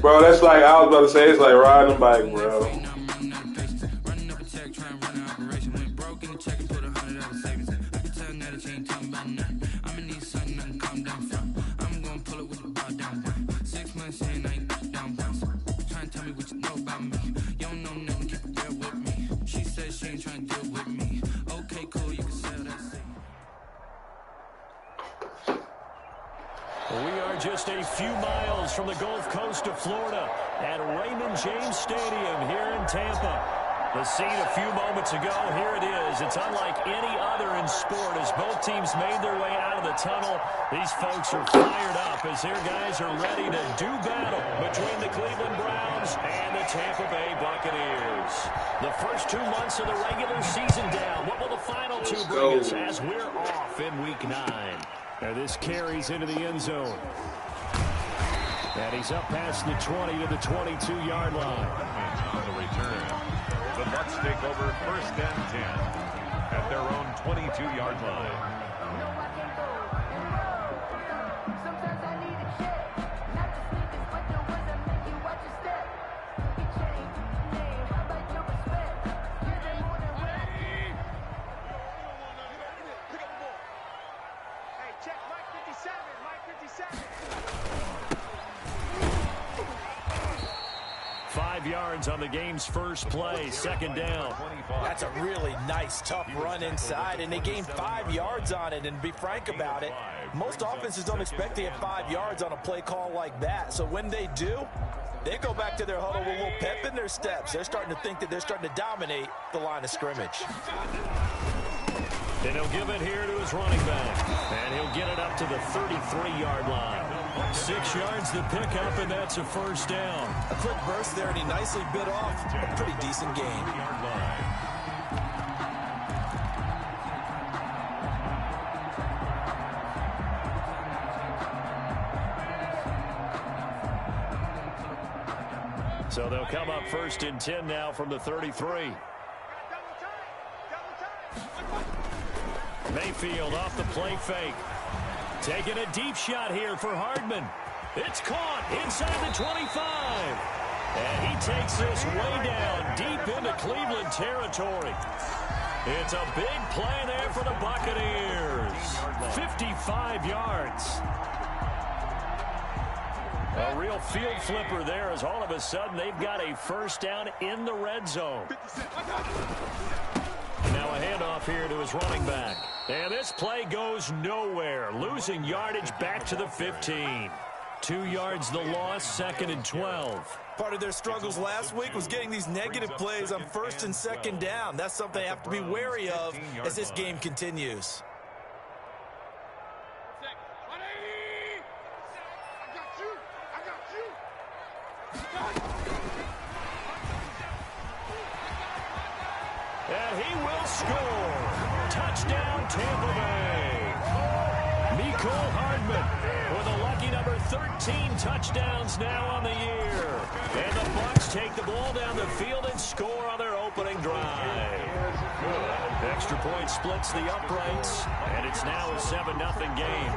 Bro, that's like, I was about to say, it's like riding a bike, bro. We are just a few miles from the Gulf Coast of Florida at Raymond James Stadium here in Tampa. The scene a few moments ago, here it is. It's unlike any other in sport as both teams made their way out of the tunnel. These folks are fired up as their guys are ready to do battle between the Cleveland Browns and the Tampa Bay Buccaneers. The first 2 months of the regular season down. What will the final two bring us as we're off in Week 9? Now this carries into the end zone. And he's up past the 20 to the 22-yard line. On the return, the Bucs take over first and 10 at their own 22-yard line. Check Mike 57, Mike 57. 5 yards on the game's first play, second down. That's a really nice, tough run inside, and they gained 5 yards on it. And to be frank about it, most offenses don't expect to get 5 yards on a play call like that. So when they do, they go back to their huddle with a little pep in their steps. They're starting to think that they're starting to dominate the line of scrimmage. And he'll give it here to his running back. And he'll get it up to the 33-yard line. 6 yards to pick up, and that's a first down. A quick burst there, and he nicely bit off a pretty decent gain. So they'll come up first and 10 now from the 33. Mayfield off the play fake. Taking a deep shot here for Hardman. It's caught inside the 25. And he takes this way down deep into Cleveland territory. It's a big play there for the Buccaneers. 55 yards. A real field flipper there as all of a sudden they've got a first down in the red zone. Now a handoff here to his running back. And this play goes nowhere. Losing yardage back to the 15. 2 yards the loss, second and 12. Part of their struggles last week was getting these negative plays on first and second down. That's something they have to be wary of as this game continues. And he will score. Touchdown, Tampa Bay. Mecole Hardman with a lucky number 13 touchdowns now on the year. And the Bucs take the ball down the field and score on their opening drive. Extra point splits the uprights, and it's now a 7-0 game.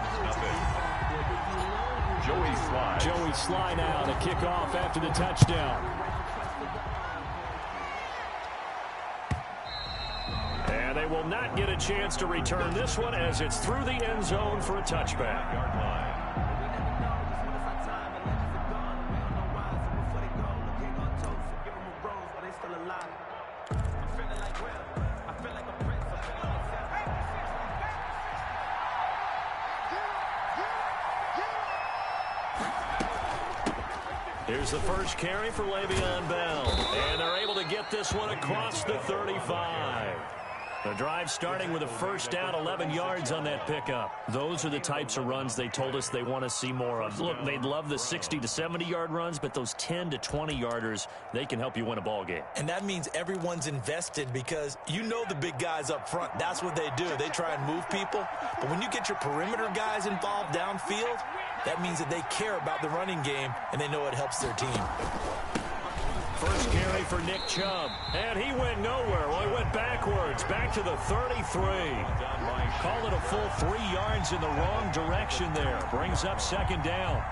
Joey Sly now to kick off after the touchdown. And they will not get a chance to return this one as it's through the end zone for a touchback. Here's the first carry for Le'Veon Bell. And they're able to get this one across the 35. The drive starting with a first down, 11 yards on that pickup. Those are the types of runs they told us they want to see more of. Look, they'd love the 60 to 70-yard runs, but those 10 to 20-yarders, they can help you win a ball game. And that means everyone's invested because you know the big guys up front. That's what they do. They try and move people. But when you get your perimeter guys involved downfield, that means that they care about the running game, and they know it helps their team. First carry for Nick Chubb. And he went nowhere. Well, he went backwards. Back to the 33. Call it a full 3 yards in the wrong direction there. Brings up second down.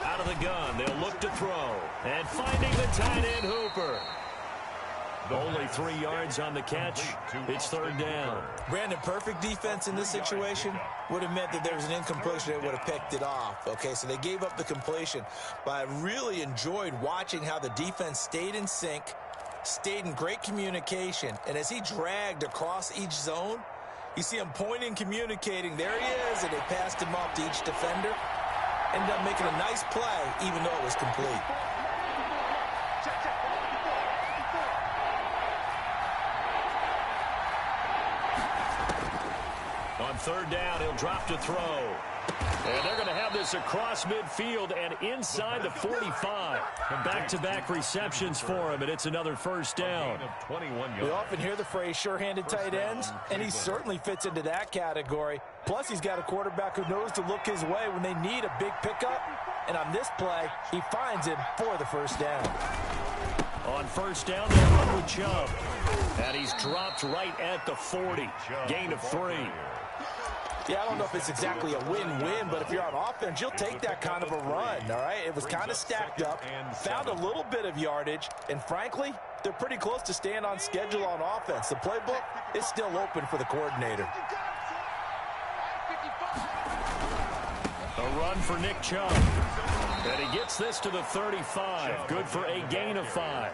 Out of the gun, they'll look to throw. And finding the tight end, Hooper. Only 3 yards on the catch. It's third down. Brandon, perfect defense in this situation would have meant that there was an incompletion that would have picked it off. Okay, so they gave up the completion. But I really enjoyed watching how the defense stayed in sync, stayed in great communication. And as he dragged across each zone, you see him pointing, communicating. There he is, and they passed him off to each defender. Ended up making a nice play, even though it was complete. On third down, he'll drop to throw. And they're going to have this across midfield and inside the 45. And back-to-back receptions for him, and it's another first down. We often hear the phrase sure-handed tight ends, and he certainly fits into that category. Plus, he's got a quarterback who knows to look his way when they need a big pickup. And on this play, he finds him for the first down. On first down, they'll run with Chubb. And he's dropped right at the 40. Gain of 3. Yeah, I don't know if it's exactly a win-win, but if you're on offense, you'll take that kind of a run, all right? It was kind of stacked up, found a little bit of yardage, and frankly, they're pretty close to staying on schedule on offense. The playbook is still open for the coordinator. A run for Nick Chubb. And he gets this to the 35. Good for a gain of 5.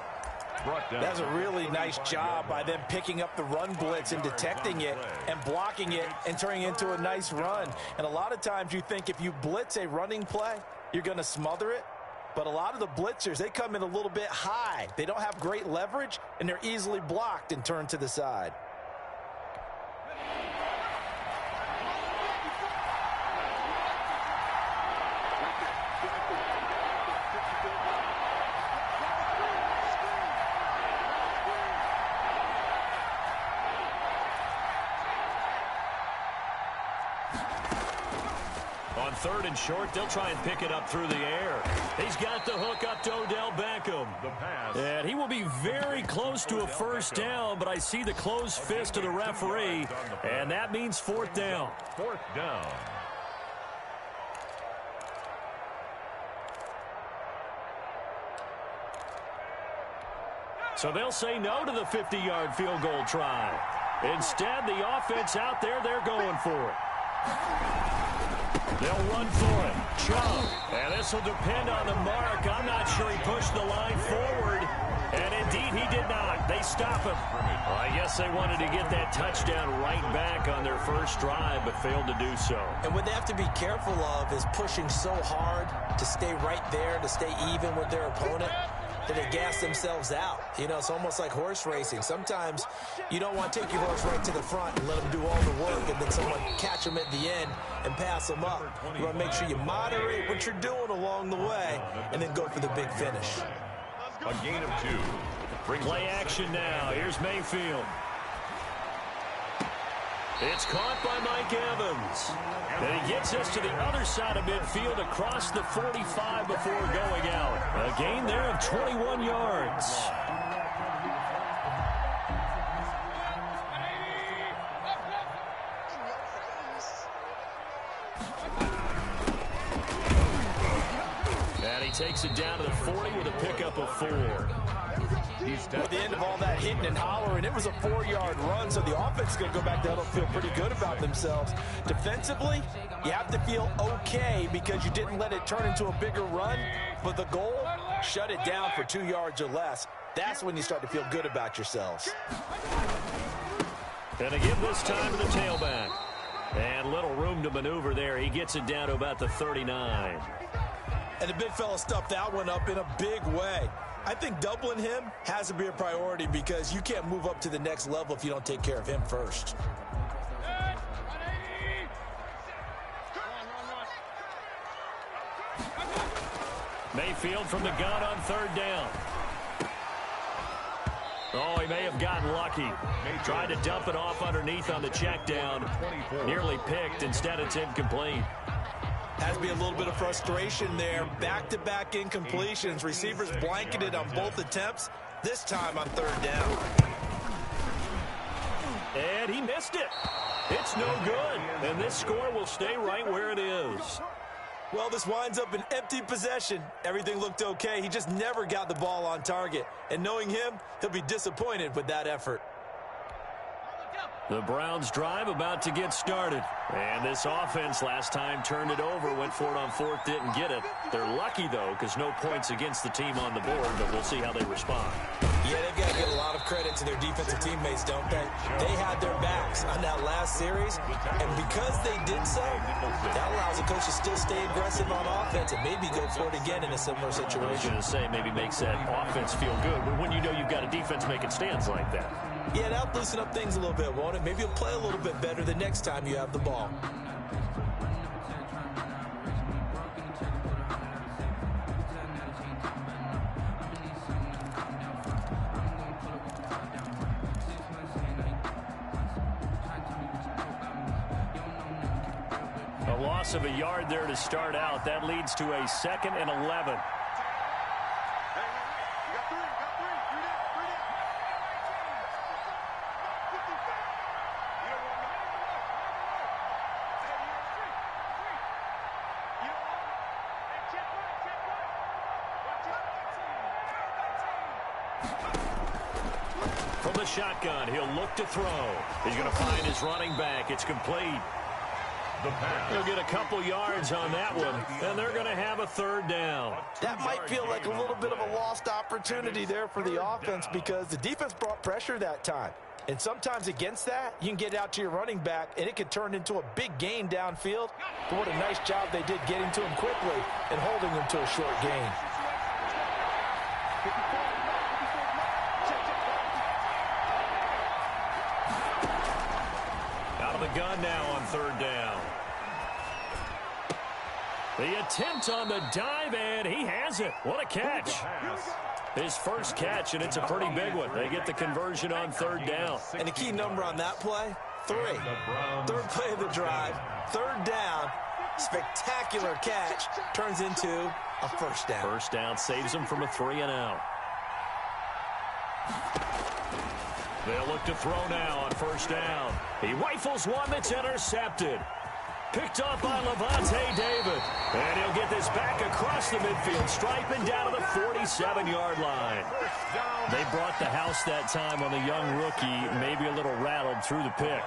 That's a really nice job by them picking up the run blitz and detecting it and blocking it and turning it into a nice run. And a lot of times you think if you blitz a running play, you're going to smother it. But a lot of the blitzers, they come in a little bit high. They don't have great leverage, and they're easily blocked and turned to the side. On third and short, they'll try and pick it up through the air. He's got the hook up to Odell Beckham. And he will be very close to a first down, but I see the closed fist of the referee, and that means fourth down. Fourth down. So they'll say no to the 50-yard field goal try. Instead, the offense out there, they're going for it. They'll run for it. Chubb. And this will depend on the mark. I'm not sure he pushed the line forward. And indeed, he did not. They stop him. Well, I guess they wanted to get that touchdown right back on their first drive, but failed to do so. And what they have to be careful of is pushing so hard to stay right there, to stay even with their opponent, that they gas themselves out. You know, it's almost like horse racing. Sometimes you don't want to take your horse right to the front and let them do all the work, and then someone catch them at the end and pass them up. You want to make sure you moderate what you're doing along the way and then go for the big finish. A gain of 2. Play action now. Here's Mayfield. It's caught by Mike Evans. And he gets us to the other side of midfield across the 45 before going out. A gain there of 21 yards. And he takes it down to the 40 with a pickup of 4. At the end of all that hitting and hollering, it was a 4-yard run, so the offense is going to go back to huddle, feel pretty good about themselves. Defensively, you have to feel okay because you didn't let it turn into a bigger run, but the goal, shut it down for 2 yards or less. That's when you start to feel good about yourselves. And again this time to the tailback. And little room to maneuver there. He gets it down to about the 39. And the big fella stuffed that one up in a big way. I think doubling him has to be a priority because you can't move up to the next level if you don't take care of him first. Mayfield from the gun on 3rd down. Oh, he may have gotten lucky. Tried to dump it off underneath on the check down. Nearly picked. Instead, it's incomplete. Has to be a little bit of frustration there. Back-to-back incompletions. Receivers blanketed on both attempts. This time on 3rd down. And he missed it. It's no good. And this score will stay right where it is. Well, this winds up an empty possession. Everything looked okay. He just never got the ball on target. And knowing him, he'll be disappointed with that effort. The Browns drive about to get started. And this offense last time turned it over, went for it on 4th, didn't get it. They're lucky, though, because no points against the team on the board, but we'll see how they respond. Yeah, they've got to give a lot of credit to their defensive teammates, don't they? They had their backs on that last series, and because they did so, that allows the coach to still stay aggressive on offense and maybe go for it again in a similar situation. I was going to say maybe makes that offense feel good, but when you know you've got a defense making stands like that. Yeah, that'll loosen up things a little bit, won't it? Maybe you'll play a little bit better the next time you have the ball. A loss of a yard there to start out. That leads to a 2nd and 11. From the shotgun, he'll look to throw. He's going to find his running back. It's complete. He'll get a couple yards on that one, and they're going to have a 3rd down. That might feel like a little bit of a lost opportunity there for the offense because the defense brought pressure that time. And sometimes against that, you can get out to your running back, and it could turn into a big gain downfield. But what a nice job they did getting to him quickly and holding him to a short gain. Out of the gun now on 3rd down. The attempt on the dive, and he has it. What a catch. His first catch, and it's a pretty big one. They get the conversion on 3rd down. And the key number on that play, 3. 3rd play of the drive, 3rd down, spectacular catch, turns into a 1st down. 1st down saves him from a 3-and-out. They'll look to throw now on 1st down. He rifles one that's intercepted. Picked off by Lavonte David. And he'll get this back across the midfield stripe and down to the 47-yard line. They brought the house that time on the young rookie, maybe a little rattled through the pick.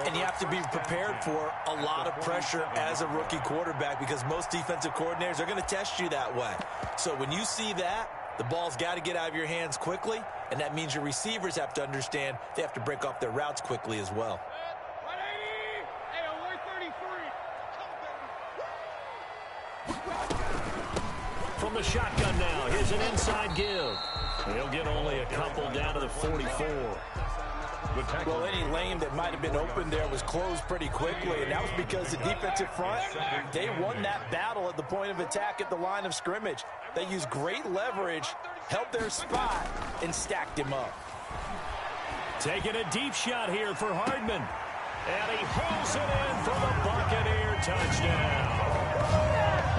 And you have to be prepared for a lot of pressure as a rookie quarterback because most defensive coordinators are going to test you that way. So when you see that, the ball's got to get out of your hands quickly, and that means your receivers have to understand they have to break off their routes quickly as well. From the shotgun now, here's an inside give. He'll get only a couple down to the 44. Well, any lane that might have been open there was closed pretty quickly, and that was because the defensive front, they won that battle at the point of attack at the line of scrimmage. They used great leverage, held their spot, and stacked him up. Taking a deep shot here for Hardman. And he hauls it in for the Buccaneer touchdown.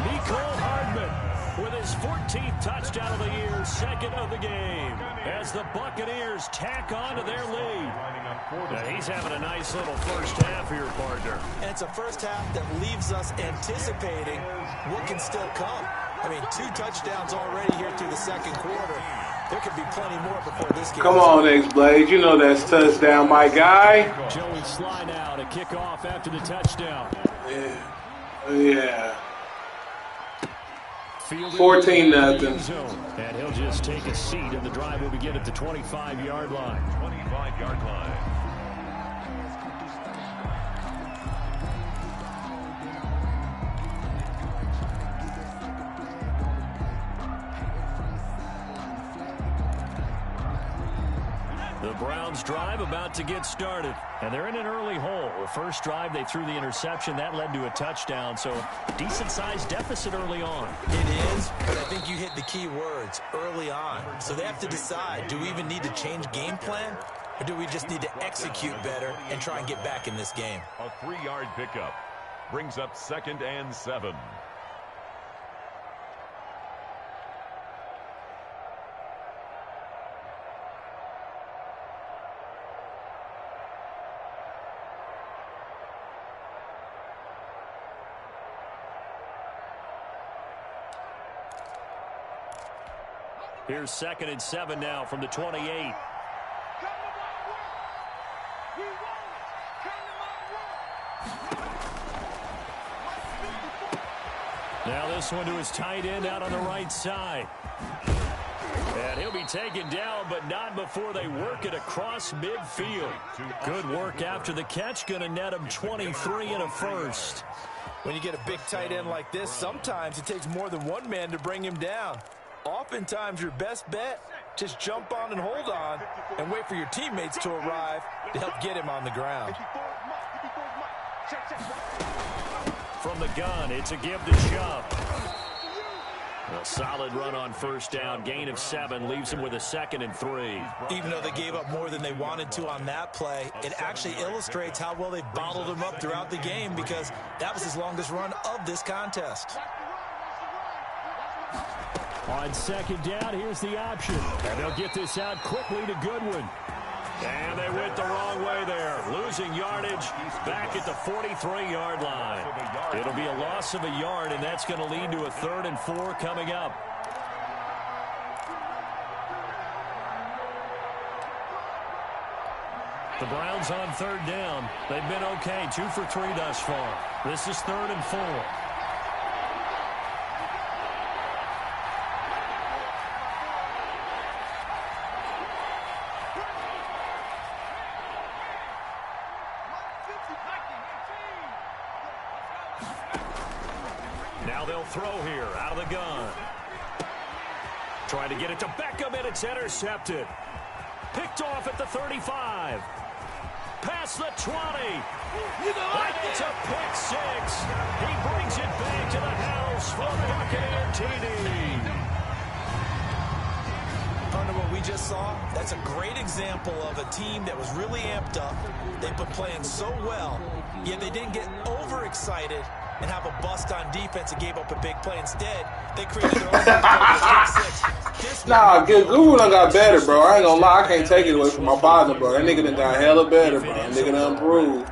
Mecole Hardman with his 14th touchdown of the year, 2nd of the game, as the Buccaneers tack on to their lead. Now he's having a nice little first half here, partner. And it's a first half that leaves us anticipating what can still come. I mean, 2 touchdowns already here through the second quarter. There could be plenty more before this game. Come on, X-Blade. You know that's touchdown, my guy. Joey Sly now to kick off after the touchdown. Yeah. 14-0. And he'll just take a seat, and the drive will begin at the 25-yard line. 25-yard line. The Browns drive about to get started, and they're in an early hole. The first drive, they threw the interception. That led to a touchdown, so decent-sized deficit early on. It is, but I think you hit the key words, early on. So they have to decide, do we even need to change game plan, or do we just need to execute better and try and get back in this game? A 3-yard pickup brings up 2nd and 7. Here's 2nd and 7 now from the 28. Now this one to his tight end out on the right side. And he'll be taken down, but not before they work it across midfield. Good work after the catch. Going to net him 23 and a first. When you get a big tight end like this, sometimes it takes more than one man to bring him down. Oftentimes, your best bet, just jump on and hold on and wait for your teammates to arrive to help get him on the ground. From the gun, it's a give to Chubb. A solid run on first down. Gain of 7 leaves him with a 2nd and 3. Even though they gave up more than they wanted to on that play, it actually illustrates how well they've bottled him up throughout the game, because that was his longest run of this contest. On 2nd down, here's the option. And they'll get this out quickly to Goodwin. And they went the wrong way there. Losing yardage back at the 43-yard line. It'll be a loss of a yard, and that's going to lead to a 3rd and 4 coming up. The Browns on 3rd down. They've been okay, 2 for 3 thus far. This is 3rd and 4. Now they'll throw here out of the gun. Trying to get it to Beckham, and it's intercepted. Picked off at the 35. Past the 20. And it's a pick 6. He brings it back to the house for Buccaneer TD. Under what we just saw, that's a great example of a team that was really amped up. They've been playing so well, yet they didn't get overexcited and have a bust on defense and gave up a big play. Instead, they created their own pick 6. Nah, Guru done got better, bro. I ain't gonna lie, I can't take it away from my partner, bro. That nigga done got hella better, bro. That nigga done improved.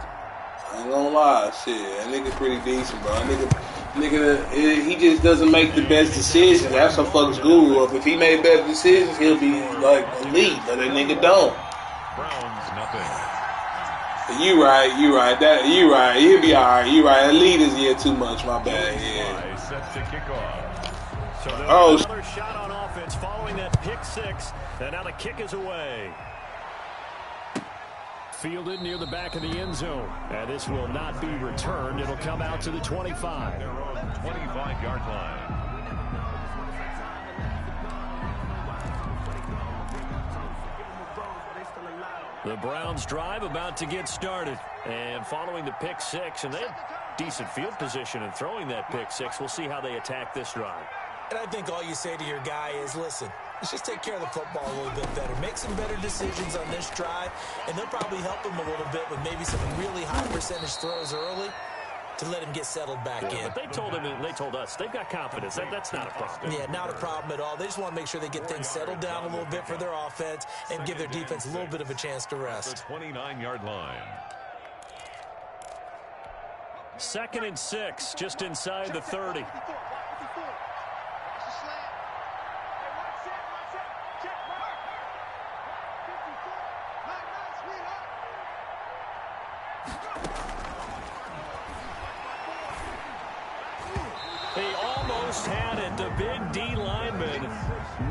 I ain't gonna lie, shit. That nigga pretty decent, bro. Nigga, he just doesn't make the best decisions. That's what fucks Guru up. If he made better decisions, he'll be like elite, but that nigga don't. Browns, nothing. You right. You right. He'll be alright. You right. Elite is here too much. My bad. Yeah. Set to kick off. So another shot on offense following that pick 6, and now the kick is away. Fielded near the back of the end zone, and this will not be returned. It'll come out to the 25. Their own 25-yard line. The Browns drive about to get started, and following the pick 6, and they have decent field position in throwing that pick 6. We'll see how they attack this drive. And I think all you say to your guy is, listen, let's just take care of the football a little bit better. Make some better decisions on this drive, and they'll probably help him a little bit with maybe some really high percentage throws early to let him get settled back in. But they told him, and they told us, they've got confidence. That's not a problem. Yeah, not a problem at all. They just want to make sure they get things settled down a little bit for their offense and give their defense a little bit of a chance to rest. The 29-yard line. 2nd and 6, just inside the 30. almost had it. The big D lineman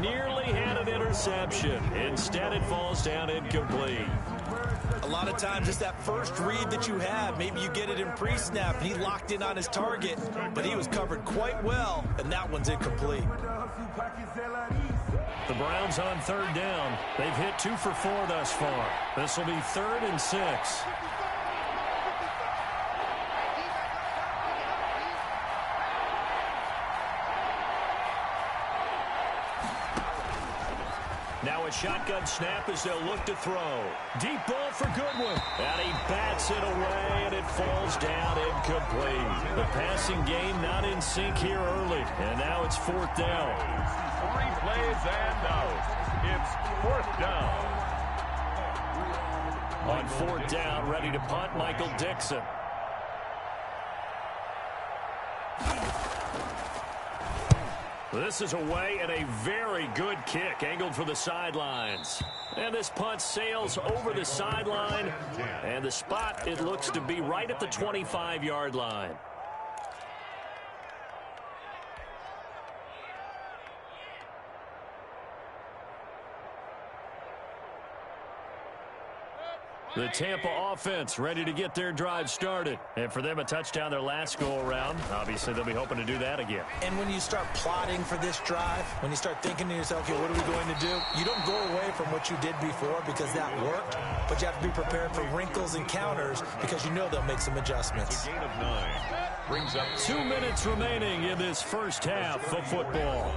nearly had an interception. Instead, it falls down incomplete. A lot of times it's that first read that you have. Maybe you get it in pre-snap, and he locked in on his target, but he was covered quite well, and that one's incomplete. The Browns on 3rd down. They've hit 2 for 4 thus far. This will be 3rd and 6. Now a shotgun snap as they'll look to throw. Deep ball for Goodwin. And he bats it away, and it falls down incomplete. The passing game not in sync here early. And now it's 4th down. 3 plays and out. It's 4th down. On 4th down, ready to punt, Michael Dixon. This is away, and a very good kick angled for the sidelines. And this punt sails over the sideline, and the spot, it looks to be right at the 25-yard line. The Tampa offense ready to get their drive started. And for them, a touchdown their last go-around. Obviously, they'll be hoping to do that again. And when you start plotting for this drive, when you start thinking to yourself, okay, what are we going to do? You don't go away from what you did before because that worked, but you have to be prepared for wrinkles and counters because you know they'll make some adjustments. The gain of 9 brings up 2 minutes remaining in this first half of football.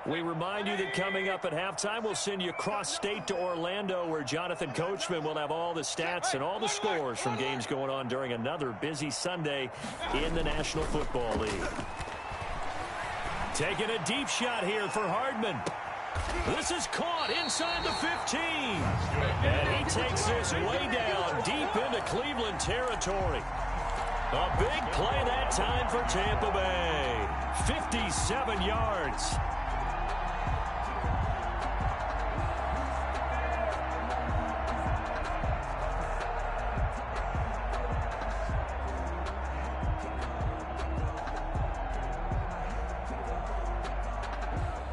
We remind you that coming up at halftime, we'll send you cross-state to Orlando, where Jonathan Coachman will have all the stats and all the scores from games going on during another busy Sunday in the National Football League. Taking a deep shot here for Hardman. This is caught inside the 15. And he takes this way down deep into Cleveland territory. A big play that time for Tampa Bay. 57 yards.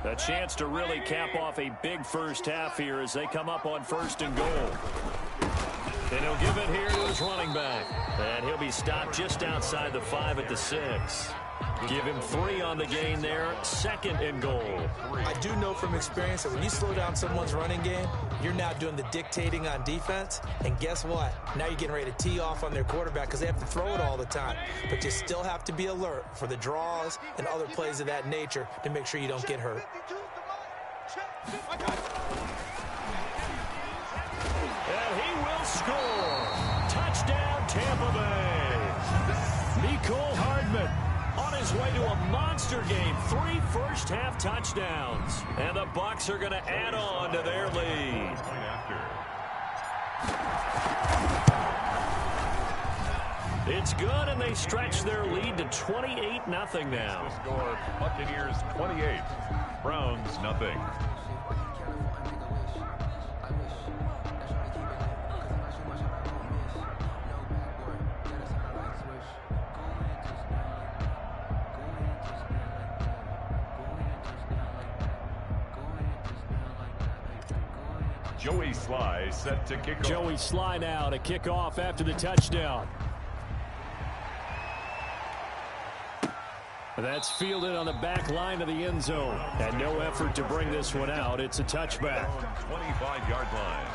A chance to really cap off a big first half here as they come up on 1st and goal. And he'll give it here to his running back. And he'll be stopped just outside the 5 at the 6. Give him 3 on the gain there. 2nd and goal. I do know from experience that when you slow down someone's running game, you're now doing the dictating on defense. And guess what? Now you're getting ready to tee off on their quarterback because they have to throw it all the time. But you still have to be alert for the draws and other plays of that nature to make sure you don't get hurt. And he will score. Touchdown, Tampa Bay. Mecole Hardman on his way to a monster game. 3 first-half touchdowns. And the Bucs are going to add on to their lead. It's good, and they stretch their lead to 28-0 now. The score, Buccaneers 28, Browns nothing. Joey Sly set to kick off. Joey Sly now to kick off after the touchdown. That's fielded on the back line of the end zone. And no effort to bring this one out. It's a touchback. 25-yard line.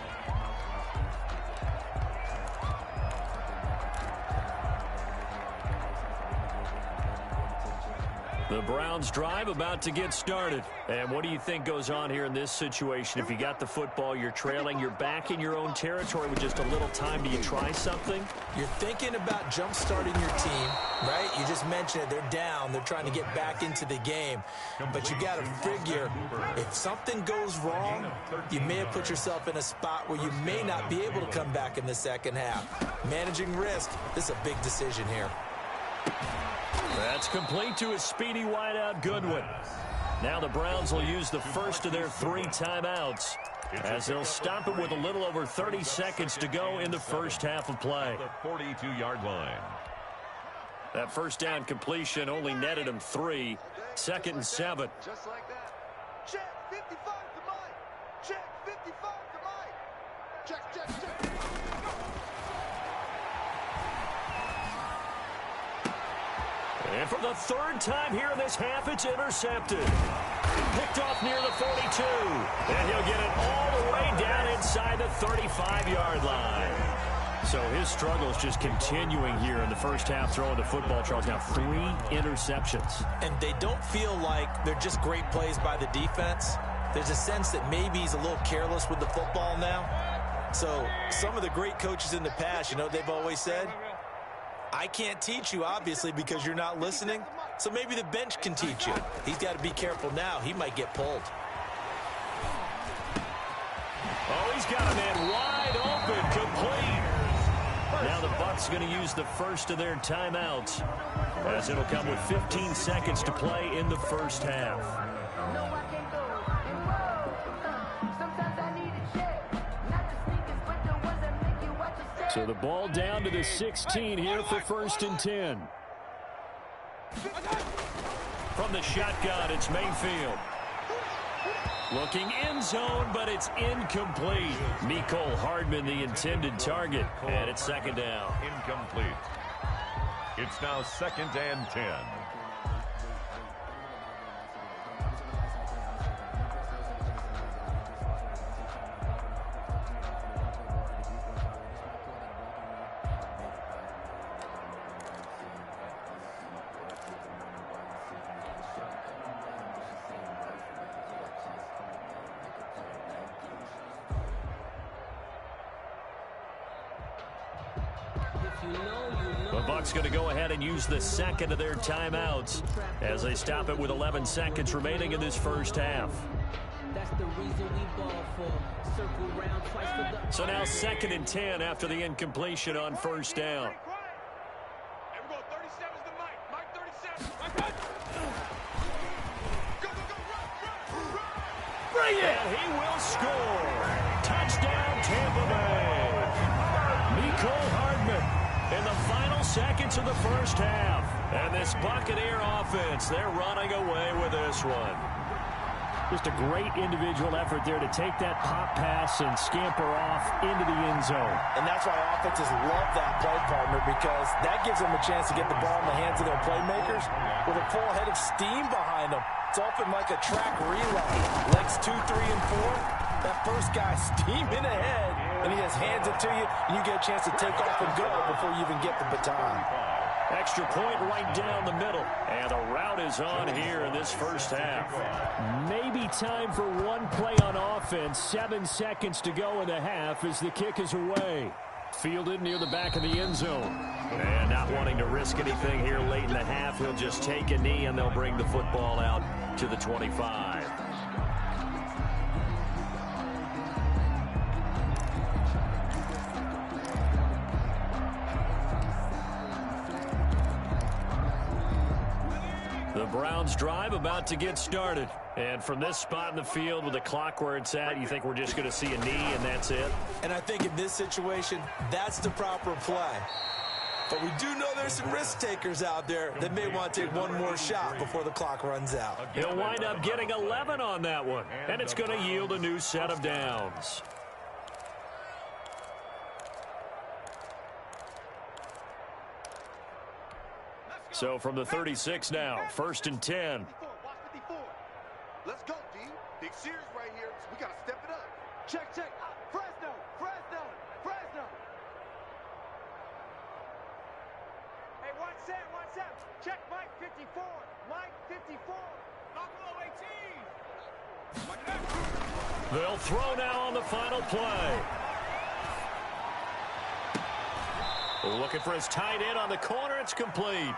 The Browns drive about to get started. And what do you think goes on here in this situation? If you got the football, you're trailing, you're back in your own territory with just a little time. Do you try something? You're thinking about jump-starting your team, right? You just mentioned it. They're down. They're trying to get back into the game. But you got to figure, if something goes wrong, you may have put yourself in a spot where you may not be able to come back in the second half. Managing risk, this is a big decision here. That's complete to his speedy wideout, Goodwin. Now the Browns will use the first of their 3 timeouts. as they'll stop it with a little over 30 seconds to go in the first half of play. The 42-yard line. That first down completion only netted him 3. 2nd and 7. Just like that. Check 55 to Mike. Check 55 to Mike. Check. And for the 3rd time here in this half, it's intercepted. Picked off near the 42. And he'll get it all the way down inside the 35-yard line. So his struggles just continuing here in the first half throwing the football. Charles, now 3 interceptions. And they don't feel like they're just great plays by the defense. There's a sense that maybe he's a little careless with the football now. So some of the great coaches in the past, you know, they've always said, I can't teach you, obviously, because you're not listening. So maybe the bench can teach you. He's got to be careful now. He might get pulled. Oh, he's got a man wide open, complete. Now the Bucs going to use the first of their timeouts, as it'll come with 15 seconds to play in the first half. So the ball down to the 16 here for 1st and 10. From the shotgun, it's Mayfield. Looking end zone, but it's incomplete. Mecole Hardman, the intended target, and it's 2nd down. Incomplete. It's now 2nd and 10. The Bucs going to go ahead and use the 2nd of their timeouts as they stop it with 11 seconds remaining in this first half. So now 2nd and 10 after the incompletion on 1st down. Bring it! And he will score. Touchdown, Tampa Bay. Mecole Hardman in the final seconds of the first half. And this Buccaneer offense, they're running away with this one. Just a great individual effort there to take that pop pass and scamper off into the end zone. And that's why offenses love that play, partner, because that gives them a chance to get the ball in the hands of their playmakers with a full head of steam behind them. It's often like a track relay. Legs 2, 3, and 4. That first guy steaming ahead, and he just hands it to you, and you get a chance to take off and go before you even get the baton. Extra point right down the middle. And the route is on here in this first half. Maybe time for one play on offense. 7 seconds to go in the half as the kick is away. Fielded near the back of the end zone. And not wanting to risk anything here late in the half, he'll just take a knee and they'll bring the football out to the 25. The Browns drive about to get started. And from this spot in the field with the clock where it's at, you think we're just going to see a knee and that's it? And I think in this situation, that's the proper play. But we do know there's some risk takers out there that may want to take one more shot before the clock runs out. He'll wind up getting 11 on that one. And it's going to yield a new set of downs. So from the 36 now, 1st and 10. Let's go, D. Big Sears right here. We got to step it up. Check. Fresno. Hey, one set. Check Mike 54. Mike 54. Buffalo 18. They'll throw now on the final play. Looking for his tight end on the corner. It's complete.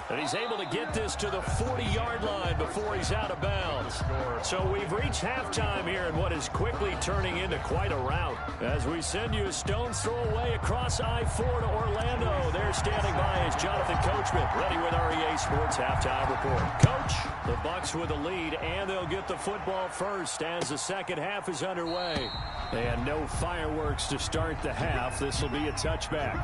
And he's able to get this to the 40-yard line before he's out of bounds. So we've reached halftime here in what is quickly turning into quite a rout. As we send you a stone's throw away across I-4 to Orlando. There standing by is Jonathan Coachman, ready with REA CBS Sports Halftime Report. Coach, the Bucks with the lead, and they'll get the football first as the second half is underway. And no fireworks to start the half. This will be a touchback.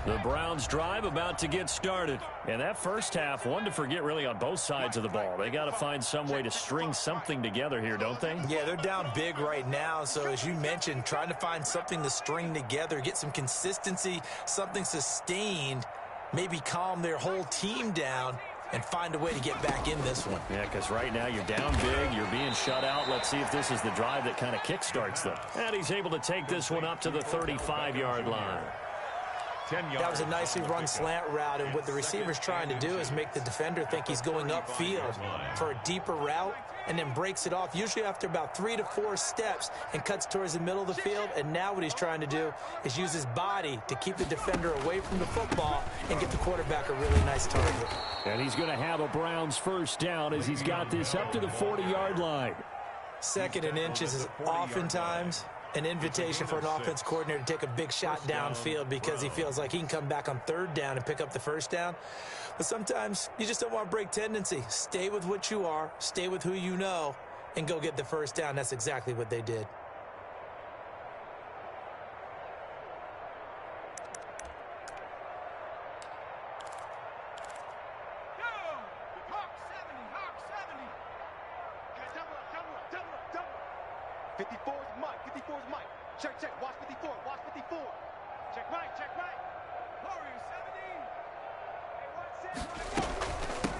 The Browns drive about to get started. And that first half, one to forget really on both sides of the ball. They got to find some way to string something together here, don't they? Yeah, they're down big right now. So as you mentioned, trying to find something to string together, get some consistency, something sustained, maybe calm their whole team down and find a way to get back in this one. Yeah, because right now you're down big, you're being shut out. Let's see if this is the drive that kind of kickstarts them. And he's able to take this one up to the 35-yard line. That was a nicely run slant route, and what the receiver's trying to do is make the defender think he's going upfield for a deeper route and then breaks it off, usually after about 3 to 4 steps, and cuts towards the middle of the field. And now what he's trying to do is use his body to keep the defender away from the football and get the quarterback a really nice target. And he's going to have a Browns first down as he's got this up to the 40-yard line. Second and inches is oftentimes an invitation for an offense coordinator to take a big shot downfield because he feels like he can come back on third down and pick up the first down. But sometimes you just don't want to break tendency. Stay with what you are, stay with who you know, and go get the first down. That's exactly what they did.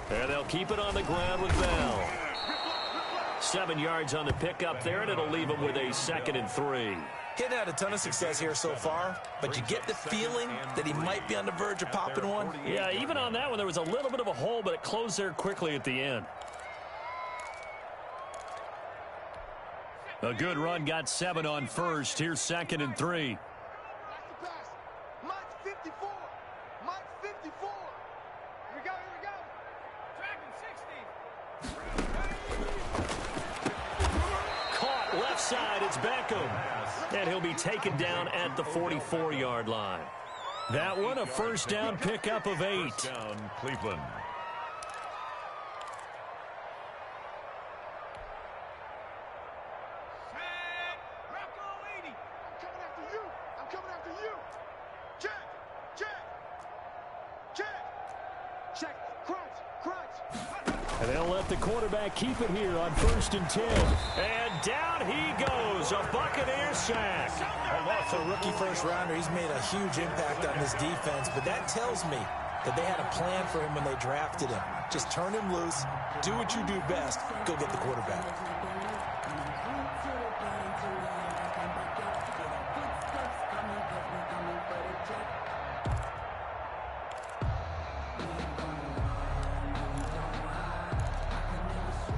And they'll keep it on the ground with Bell. 7 yards on the pickup there, and it'll leave them with a 2nd and 3. He hadn't had a ton of success here so far, but you get the feeling that he might be on the verge of popping one. Yeah, even on that one, there was a little bit of a hole, but it closed there quickly at the end. A good run, got 7 on first. Here's 2nd and 3. Mike 54. Mike 54. Here we go, here we go. Tracking 60. Caught left side, it's Beckham. And he'll be taken down at the 44-yard line. That one, a first down pickup of 8. Down, Cleveland. And they'll let the quarterback keep it here on 1st and 10. And down he goes, a Buccaneer sack. For a rookie first-rounder, he's made a huge impact on this defense, but that tells me that they had a plan for him when they drafted him. Just turn him loose, do what you do best, go get the quarterback.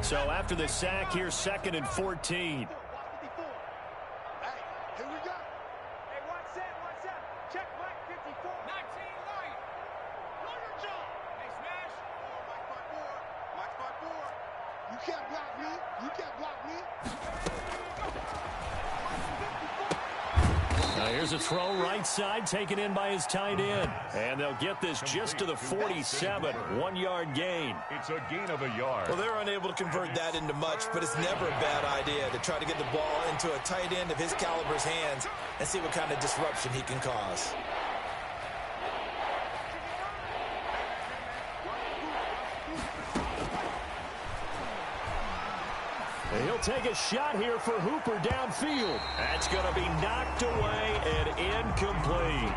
So after the sack, here's 2nd and 14. Here's a throw right side taken in by his tight end. And they'll get this just to the 47, 1-yard gain. It's a gain of a yard. Well, they're unable to convert that into much, but it's never a bad idea to try to get the ball into a tight end of his caliber's hands and see what kind of disruption he can cause. He'll take a shot here for Hooper downfield. That's going to be knocked away and incomplete.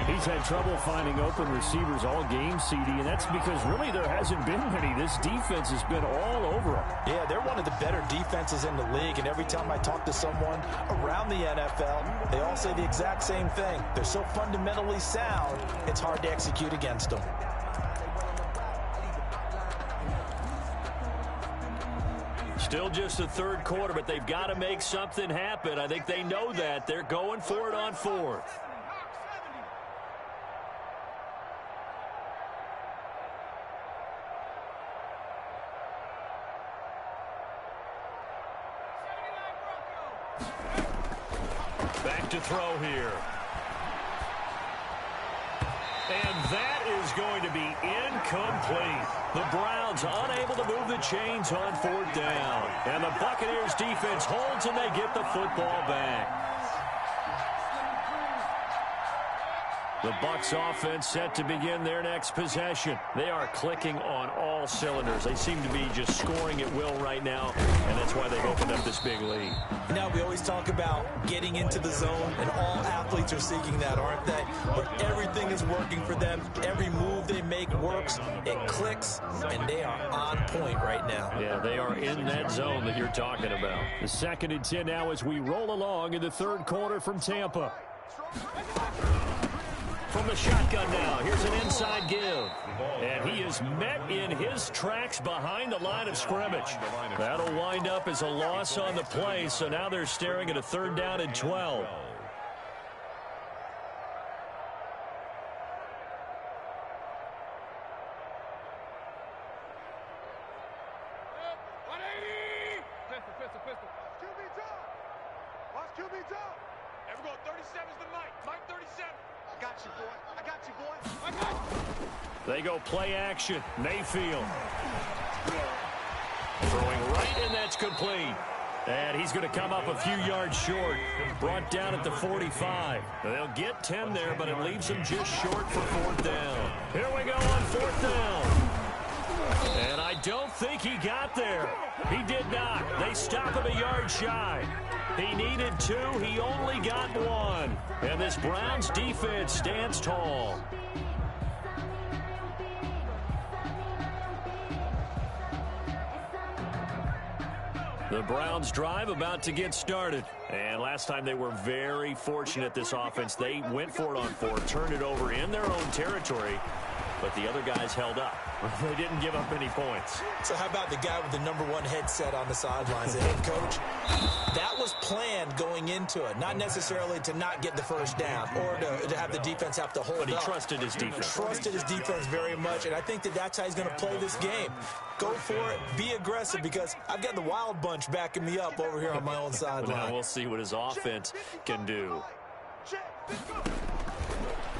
He's had trouble finding open receivers all game, CD, and that's because really there hasn't been many. This defense has been all over him. Yeah, they're one of the better defenses in the league, and every time I talk to someone around the NFL, they all say the exact same thing. They're so fundamentally sound, it's hard to execute against them. Still just the third quarter, but they've got to make something happen. I think they know that. They're going for it on 4th. Back to throw here. And that is going to be incomplete. The Browns unable to move the chains on 4th down. And the Buccaneers defense holds and they get the football back. The Bucs offense set to begin their next possession. They are clicking on all cylinders. They seem to be just scoring at will right now, and that's why they've opened up this big lead. Now, we always talk about getting into the zone, and all athletes are seeking that, aren't they? But everything is working for them. Every move they make works. It clicks, and they are on point right now. Yeah, they are in that zone that you're talking about. The 2nd and 10 now as we roll along in the 3rd quarter from Tampa. From the shotgun now, here's an inside give. And he is met in his tracks behind the line of scrimmage. That'll wind up as a loss on the play, so now they're staring at a 3rd down and 12. Watch QB drop. There we go. 37's the Mike. Mike 37. I got you, boy. I got you, boy. I got you. They go play action. Mayfield. Throwing right, and that's complete. And he's going to come up a few yards short. Brought down at the 45. They'll get 10 there, but it leaves them just short for 4th down. Here we go on 4th down. And I don't think he got there. He did not. They stop him a yard shy. He needed 2. He only got 1. And this Browns defense stands tall. The Browns drive about to get started. And last time they were very fortunate, this offense. They went for it on 4, turned it over in their own territory, but the other guys held up. They didn't give up any points. So how about the guy with the #1 headset on the sidelines, the head coach? That was planned going into it, not necessarily to not get the 1st down or to have the defense have to hold up. But he trusted his defense. Trusted his defense very much, and I think that's how he's going to play this game. Go for it, be aggressive, because I've got the Wild Bunch backing me up over here on my own sideline. Now we'll see what his offense can do.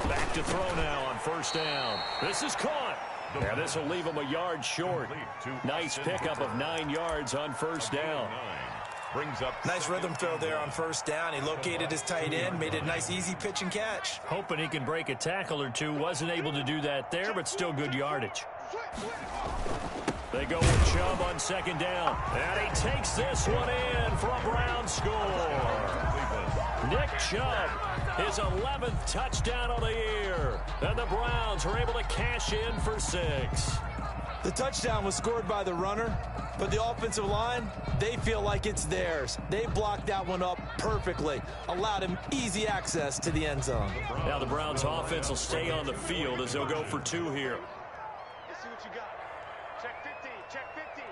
Back to throw now on 1st down. This is caught. Yeah, this will leave him a yard short. Nice pickup of 9 yards on 1st down. Brings up nice rhythm throw there on 1st down. He located his tight end, made a nice easy pitch and catch. Hoping he can break a tackle or two. Wasn't able to do that there, but still good yardage. They go with Chubb on 2nd down. And he takes this one in for a Brown score. Nick Chubb, his 11th touchdown of the year. And the Browns are able to cash in for 6. The touchdown was scored by the runner, but the offensive line, they feel like it's theirs. They blocked that one up perfectly, allowed him easy access to the end zone. Now the Browns offense will stay on the field as they'll go for 2 here. Let's see what you got. Check 50. Check 50.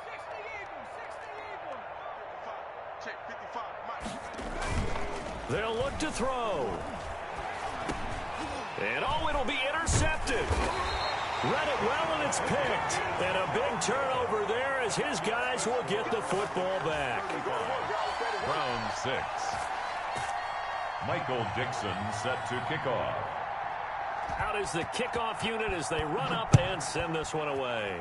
60 Eagles. 60 Eagles. 55. Check 55. Mike. They'll look to throw. And oh, it'll be intercepted. Read it well, and it's picked. And a big turnover there as his guys will get the football back. Browns 6. Michael Dixon set to kick off. Out is the kickoff unit as they run up and send this one away.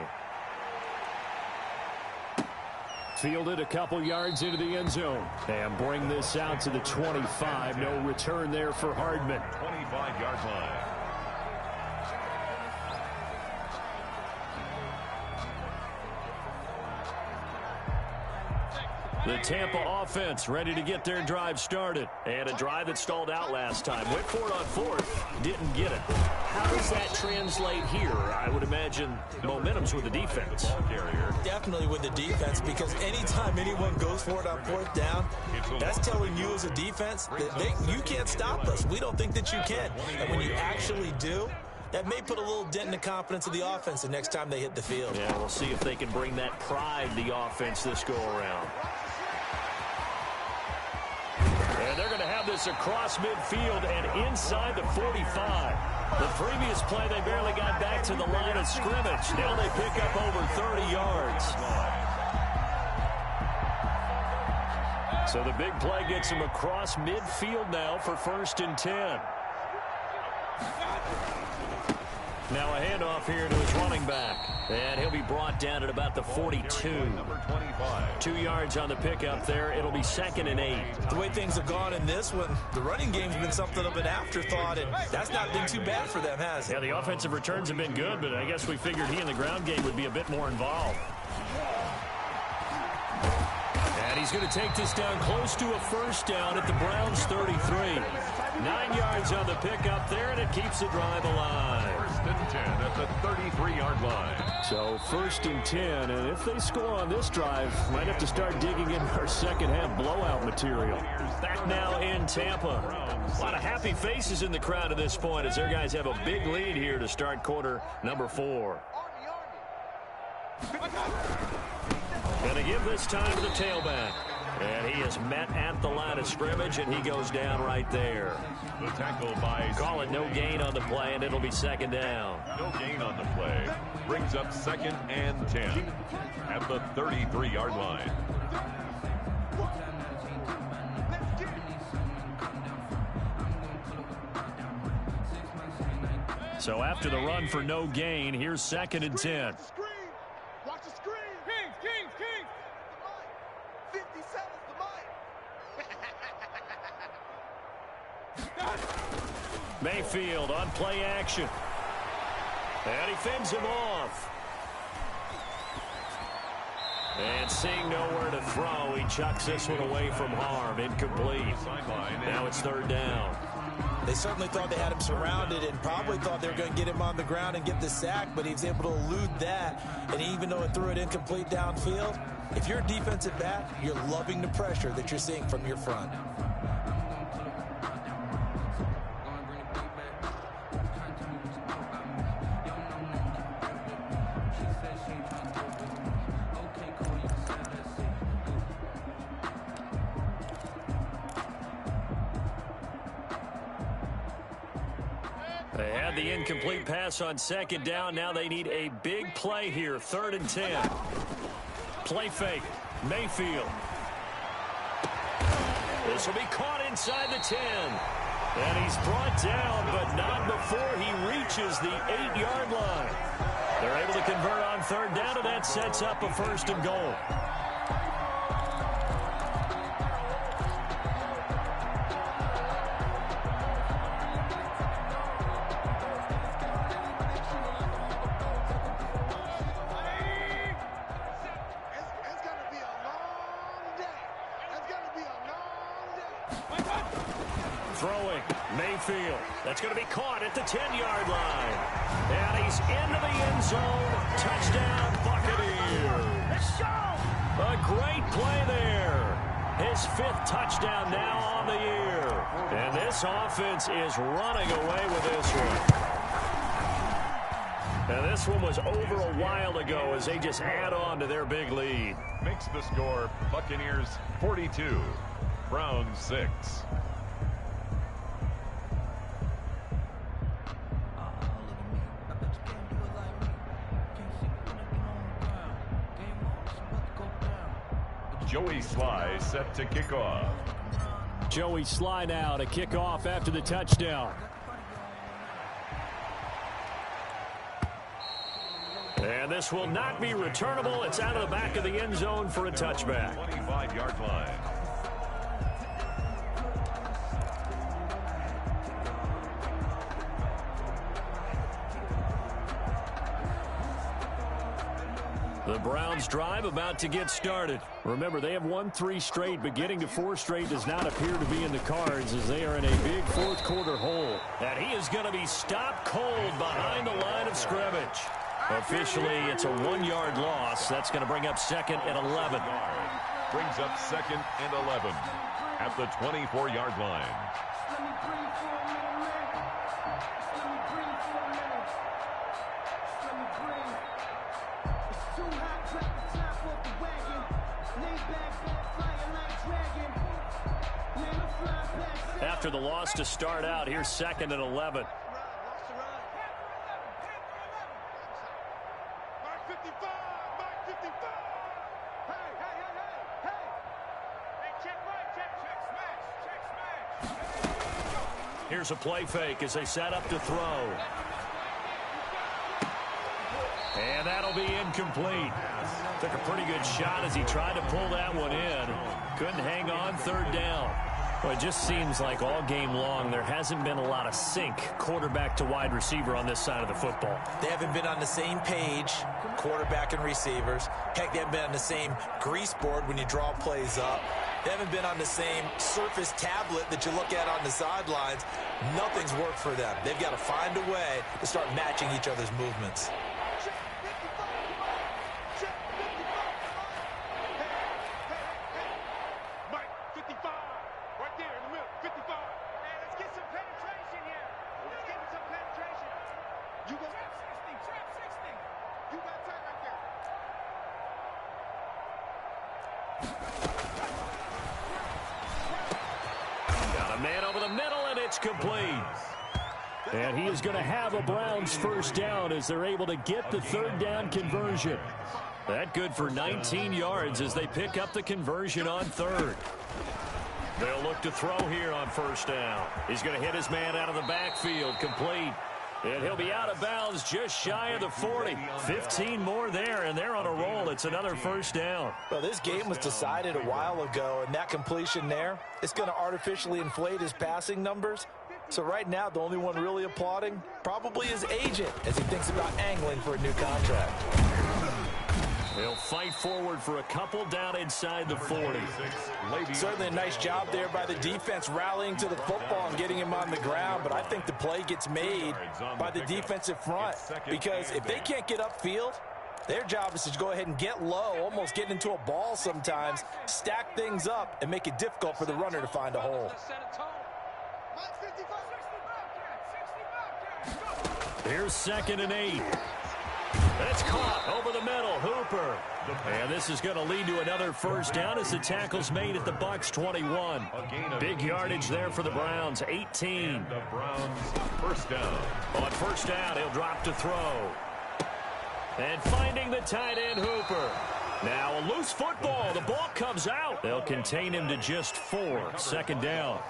Fielded a couple yards into the end zone. And bring this out to the 25. No return there for Hardman. 25-yard line. The Tampa offense ready to get their drive started. And a drive that stalled out last time. Went for it on 4th. Didn't get it. How does that translate here? I would imagine momentum's with the defense. Definitely with the defense, because anytime anyone goes for it on 4th down, that's telling you as a defense that you can't stop us. We don't think that you can. And when you actually do, that may put a little dent in the confidence of the offense the next time they hit the field. Yeah, we'll see if they can bring that pride to the offense this go-around. And they're going to have this across midfield and inside the 45. The previous play, they barely got back to the line of scrimmage. Now they pick up over 30 yards. So the big play gets him across midfield now for 1st and 10. Now a handoff here to his running back. And he'll be brought down at about the 42. Number 25. 2 yards on the pickup there. It'll be 2nd and 8. The way things have gone in this one, the running game's been something of an afterthought, and that's not been too bad for them, has it? Yeah, the offensive returns have been good, but I guess we figured he in the ground game would be a bit more involved. And he's going to take this down close to a 1st down at the Browns' 33. 9 yards on the pickup there, and it keeps the drive alive. 1st and 10 at the 33-yard line. So 1st and 10, and if they score on this drive, might have to start digging in our second-half blowout material. Back now in Tampa. A lot of happy faces in the crowd at this point as their guys have a big lead here to start quarter number 4. Going to give this time to the tailback. And he is met at the line of scrimmage, and he goes down right there. The tackle by... Call it no gain on the play, and it'll be 2nd down. No gain on the play. Brings up 2nd and 10 at the 33-yard line. So after the run for no gain, here's 2nd and 10. Watch the screen. Kings. 57's the mic. Mayfield on play action. And he fends him off. And seeing nowhere to throw, he chucks this one away from harm. Incomplete. Now it's 3rd down. They certainly thought they had him surrounded and probably thought they were going to get him on the ground and get the sack, but he was able to elude that. And even though it threw it incomplete downfield, if you're a defensive back, you're loving the pressure that you're seeing from your front. They had the incomplete pass on 2nd down. Now they need a big play here. 3rd and 10. Play fake. Mayfield. This will be caught inside the 10. And he's brought down, but not before he reaches the 8-yard line. They're able to convert on 3rd down, and that sets up a 1st and goal. Throwing, Mayfield. That's going to be caught at the 10-yard line. And he's into the end zone. Touchdown, Buccaneers. A great play there. His 5th touchdown now on the year. And this offense is running away with this one. And this one was over a while ago as they just add on to their big lead. Makes the score Buccaneers 42, Browns 6. Joey Sly set to kick off. Joey Sly now to kick off after the touchdown. And this will not be returnable. It's out of the back of the end zone for a touchback. 25-yard line. The Browns drive about to get started. Remember, they have won 3 straight, but getting to 4 straight does not appear to be in the cards as they are in a big 4th quarter hole. And he is going to be stopped cold behind the line of scrimmage. Officially, it's a 1-yard loss. That's going to bring up 2nd and 11. Brings up 2nd and 11 at the 24-yard line. After the loss to start out, here's 2nd and 11. Hey, check right. Here's a play fake as they set up to throw. And that'll be incomplete. Took a pretty good shot as he tried to pull that one in. Couldn't hang on, third down. Well, it just seems like all game long there hasn't been a lot of sync quarterback to wide receiver on this side of the football. They haven't been on the same page, quarterback and receivers. Heck, they haven't been on the same grease board when you draw plays up. They haven't been on the same Surface tablet that you look at on the sidelines. Nothing's worked for them. They've got to find a way to start matching each other's movements. Complete. And he is going to have a Browns first down as they're able to get the third down conversion. That good for 19 yards as they pick up the conversion on third. They'll look to throw here on first down. He's going to hit his man out of the backfield, complete. And he'll be out of bounds just shy of the 40. 15 more there, and they're on a roll. It's another first down. Well, this game was decided a while ago, and that completion there, it's going to artificially inflate his passing numbers. So right now, the only one really applauding probably his agent as he thinks about angling for a new contract. They'll fight forward for a couple down inside the 40. Certainly a nice job there by the defense rallying to the football and getting him on the ground, but I think the play gets made by the defensive front because if they can't get upfield, their job is to go ahead and get low, almost get into a ball sometimes, stack things up, and make it difficult for the runner to find a hole. Here's 2nd and 8. That's caught over the middle. Hooper. And this is going to lead to another first down as the tackle's made at the Bucs 21. Big yardage there for the Browns, 18. The Browns first down. On first down, he'll drop to throw. And finding the tight end, Hooper. Now a loose football. The ball comes out. They'll contain him to just 4. 2nd down.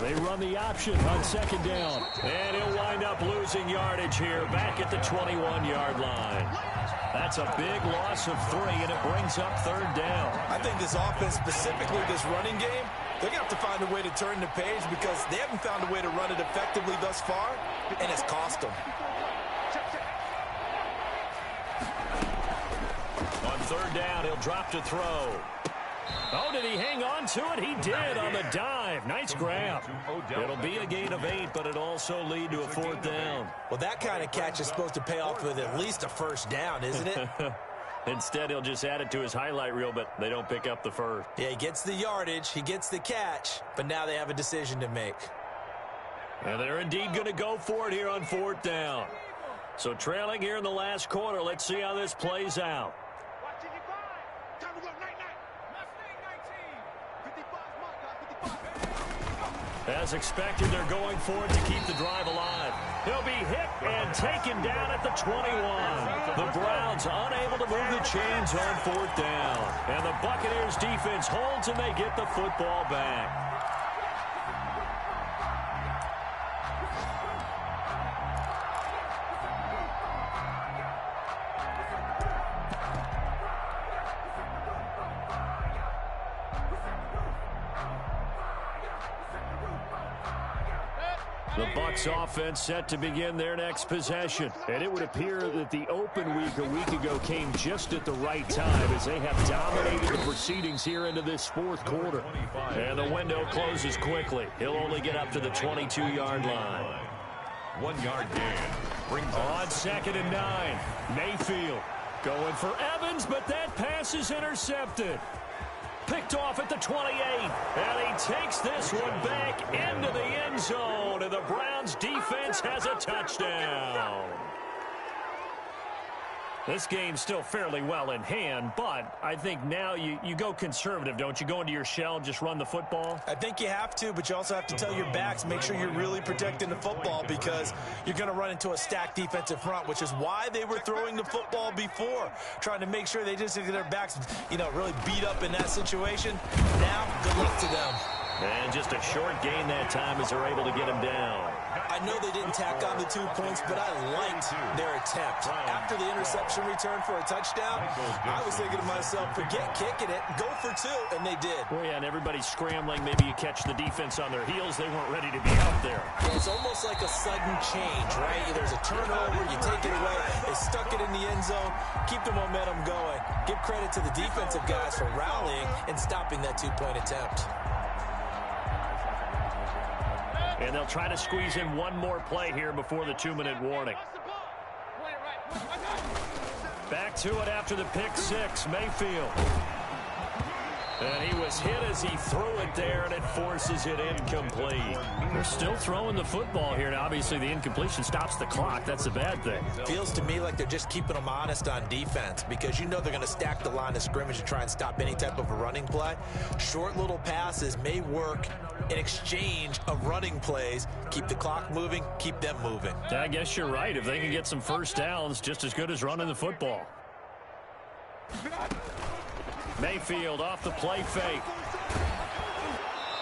They run the option on 2nd down. And he'll wind up losing yardage here back at the 21-yard line. That's a big loss of 3, and it brings up 3rd down. I think this offense, specifically this running game, they're going to have to find a way to turn the page because they haven't found a way to run it effectively thus far, and it's cost them. On 3rd down, he'll drop to throw. Oh, did he hang on to it? He did on the dive. Nice grab. It'll be a gain of 8, but it'll also lead to a 4th down. Well, that kind of catch is supposed to pay off with at least a first down, isn't it? Instead, he'll just add it to his highlight reel, but they don't pick up the first. Yeah, he gets the yardage, he gets the catch, but now they have a decision to make. And they're indeed going to go for it here on 4th down. So trailing here in the last quarter, let's see how this plays out. As expected, they're going for it to keep the drive alive. He'll be hit and taken down at the 21. The Browns unable to move the chains on 4th down. And the Buccaneers defense holds and they get the football back. The Bucs offense set to begin their next possession. And it would appear that the open week a week ago came just at the right time as they have dominated the proceedings here into this 4th quarter. And the window closes quickly. He'll only get up to the 22-yard line. 1 yard gain. Brings on 2nd and 9. Mayfield going for Evans, but that pass is intercepted. Picked off at the 28, and he takes this one back into the end zone, and the Browns defense has a touchdown. This game's still fairly well in hand, but I think now you go conservative, don't you? Go into your shell and just run the football? I think you have to, but you also have to tell your backs, make sure you're really protecting the football because you're going to run into a stacked defensive front, which is why they were throwing the football before, trying to make sure they just get their backs, really beat up in that situation. Now, good luck to them. And just a short gain that time as they're able to get him down. I know they didn't tack on the 2 points, but I liked their attempt. After the interception return for a touchdown, I was thinking to myself, forget kicking it, go for 2, and they did. Well, yeah, and everybody's scrambling. Maybe you catch the defense on their heels. They weren't ready to be out there. Yeah, it's almost like a sudden change, right? There's a turnover, you take it away, they stuck it in the end zone, keep the momentum going. Give credit to the defensive guys for rallying and stopping that 2-point attempt. And they'll try to squeeze in one more play here before the 2-minute warning. Back to it after the pick 6, Mayfield. And he was hit as he threw it there, and it forces it incomplete. They're still throwing the football here. Now, obviously, the incompletion stops the clock. That's a bad thing. Feels to me like they're just keeping them honest on defense because they're going to stack the line of scrimmage to try and stop any type of a running play. Short little passes may work in exchange of running plays. Keep the clock moving, keep them moving. I guess you're right. If they can get some first downs, just as good as running the football. Mayfield off the play fake.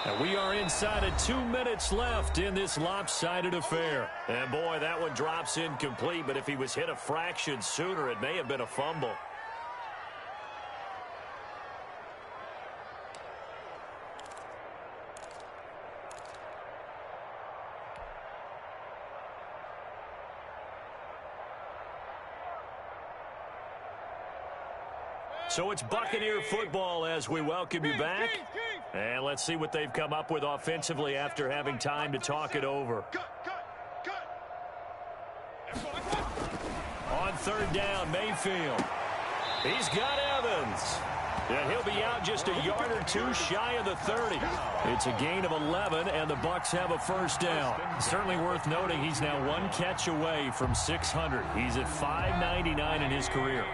And we are inside of 2 minutes left in this lopsided affair. And boy, that one drops incomplete, but if he was hit a fraction sooner, it may have been a fumble. So it's Buccaneer football as we welcome you back. And let's see what they've come up with offensively after having time to talk it over. On 3rd down, Mayfield. He's got Evans. And he'll be out just a yard or 2 shy of the 30. It's a gain of 11, and the Bucs have a first down. Certainly worth noting he's now 1 catch away from 600. He's at 599 in his career.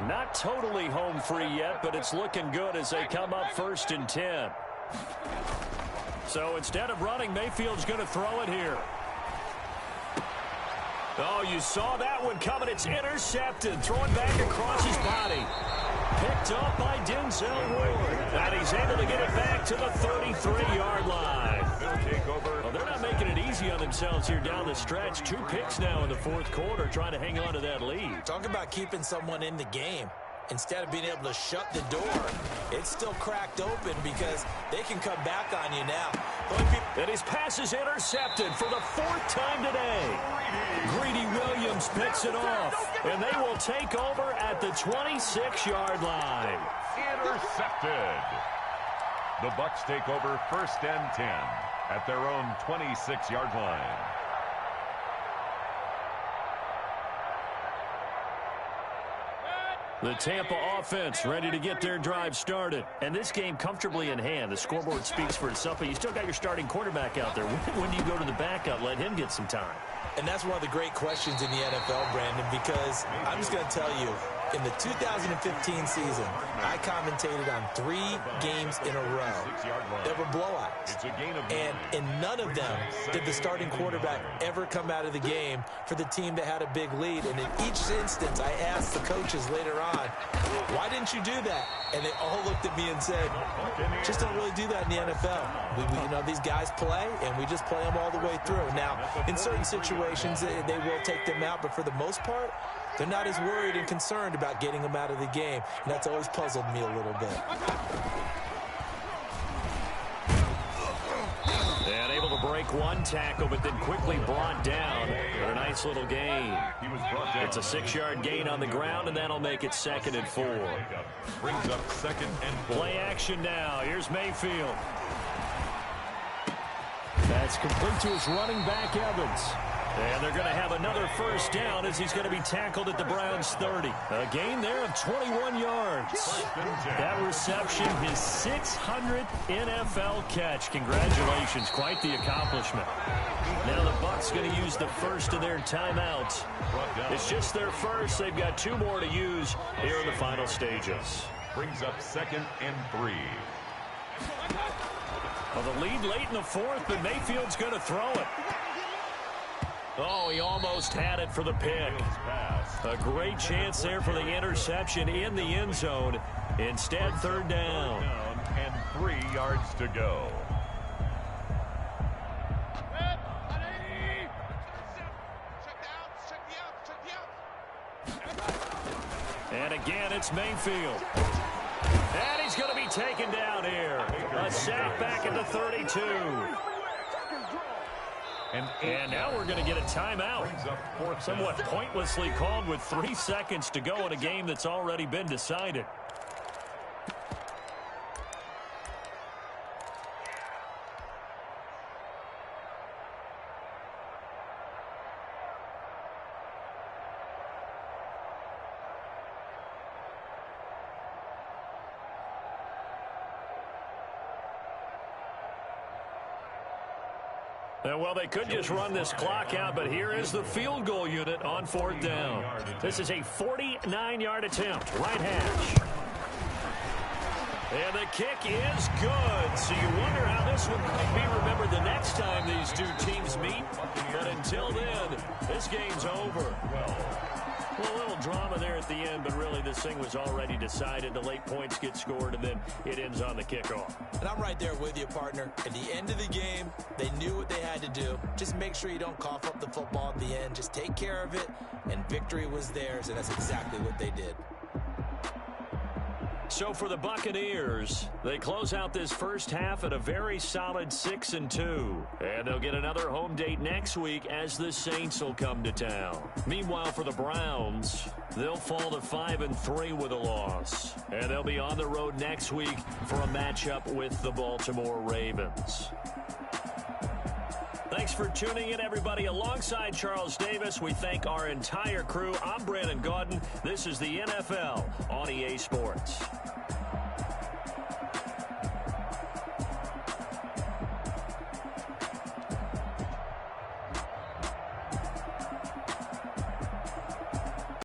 Not totally home free yet, but it's looking good as they come up 1st and 10. So instead of running, Mayfield's going to throw it here. Oh, you saw that one coming. It's intercepted. Throwing back across his body. Picked up by Denzel Ward. And he's able to get it back to the 33-yard line. Well, they're not making it easy on themselves here down the stretch. 2 picks now in the 4th quarter, trying to hang on to that lead. Talk about keeping someone in the game. Instead of being able to shut the door, it's still cracked open because they can come back on you now. And his pass is intercepted for the 4th time today. Greedy Williams picks it off, and they will take over at the 26-yard line. Intercepted. The Bucs take over 1st and 10 at their own 26-yard line. The Tampa offense ready to get their drive started. And this game comfortably in hand. The scoreboard speaks for itself, but you still got your starting quarterback out there. When do you go to the backup? Let him get some time. And that's one of the great questions in the NFL, Brandon, because I'm just going to tell you, in the 2015 season, I commentated on 3 games in a row that were blowouts. And in none of them did the starting quarterback ever come out of the game for the team that had a big lead. And in each instance, I asked the coaches later on, why didn't you do that? And they all looked at me and said, just don't really do that in the NFL. These guys play, and we just play them all the way through. Now, in certain situations, they will take them out, but for the most part, they're not as worried and concerned about getting them out of the game. And that's always puzzled me a little bit. And able to break 1 tackle, but then quickly brought down for a nice little gain. It's a 6-yard gain on the ground, and that'll make it 2nd and 4. Brings up 2nd and 4. Play action now. Here's Mayfield. That's complete to his running back, Evans. And they're going to have another first down as he's going to be tackled at the Browns' 30. A gain there of 21 yards. That reception, his 600th NFL catch. Congratulations. Quite the accomplishment. Now the Bucs going to use the first of their timeouts. It's just their first. They've got 2 more to use here in the final stages. Brings up 2nd and 3. Well, the lead late in the 4th, but Mayfield's going to throw it. Oh, he almost had it for the pick. A great chance there for the interception in the end zone. Instead, 3rd down. And 3 yards to go. And again, it's Mayfield. And he's going to be taken down here. A sack back at the 32. And now we're going to get a timeout. Somewhat pointlessly called with 3 seconds to go in a game that's already been decided. Well, they could just run this clock out, but here is the field goal unit on 4th down. This is a 49-yard attempt, right hash. And the kick is good. So you wonder how this one might be remembered the next time these 2 teams meet. But until then, this game's over. Well, a little drama there at the end, but really this thing was already decided. The late points get scored, and then it ends on the kickoff. And I'm right there with you, partner. At the end of the game, they knew what they had to do. Just make sure you don't cough up the football at the end. Just take care of it, and victory was theirs, and that's exactly what they did. So for the Buccaneers, they close out this first half at a very solid 6-2. And they'll get another home date next week as the Saints will come to town. Meanwhile, for the Browns, they'll fall to 5-3 with a loss. And they'll be on the road next week for a matchup with the Baltimore Ravens. Thanks for tuning in, everybody. Alongside Charles Davis, we thank our entire crew. I'm Brandon Gaudin. This is the NFL on EA Sports.